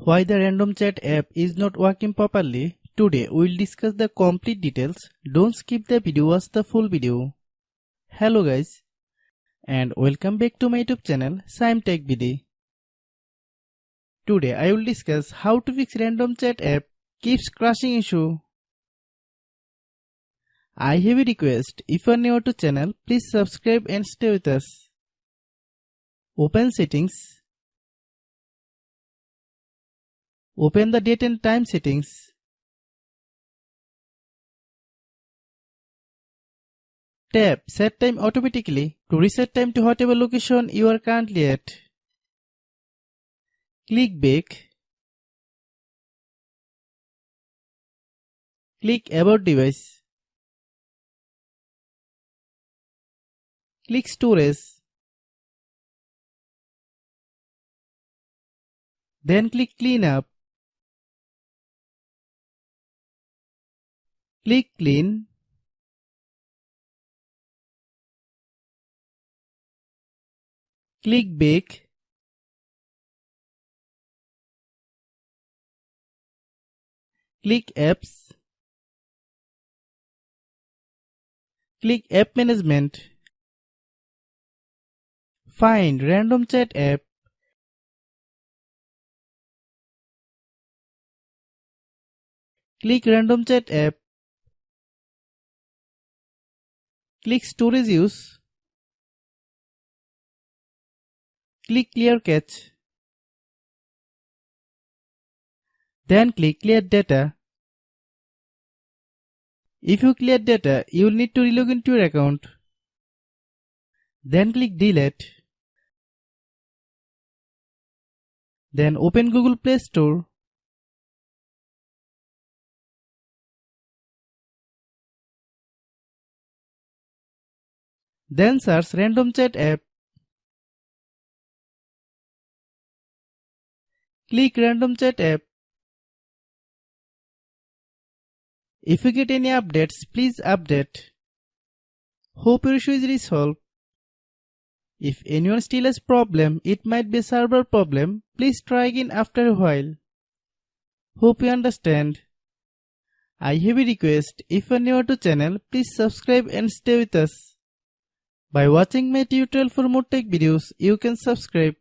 Why the random chat app is not working properly? Today we'll discuss the complete details. Don't skip the video, watch the full video. Hello guys and welcome back to my YouTube channel Shaem Tech Video. Today I will discuss how to fix random chat app keeps crashing issue. I have a request, if you are new to channel, please subscribe and stay with us. Open settings. Open the date and time settings. Tap set time automatically to reset time to whatever location you are currently at. Click back. Click about device. Click storage. Then click clean up. Click clean. Click back. Click apps. Click app management. Find random chat app. Click random chat app. Click storage use. Click clear cache. Then click clear data. If you clear data, you will need to relog into your account. Then click delete. Then open Google Play Store. Then search random chat app. Click random chat app. If you get any updates, please update. Hope your issue is resolved. If anyone still has problem, it might be a server problem. Please try again after a while. Hope you understand. I have a request, if you are new to channel, please subscribe and stay with us. By watching my tutorial for more tech videos, you can subscribe.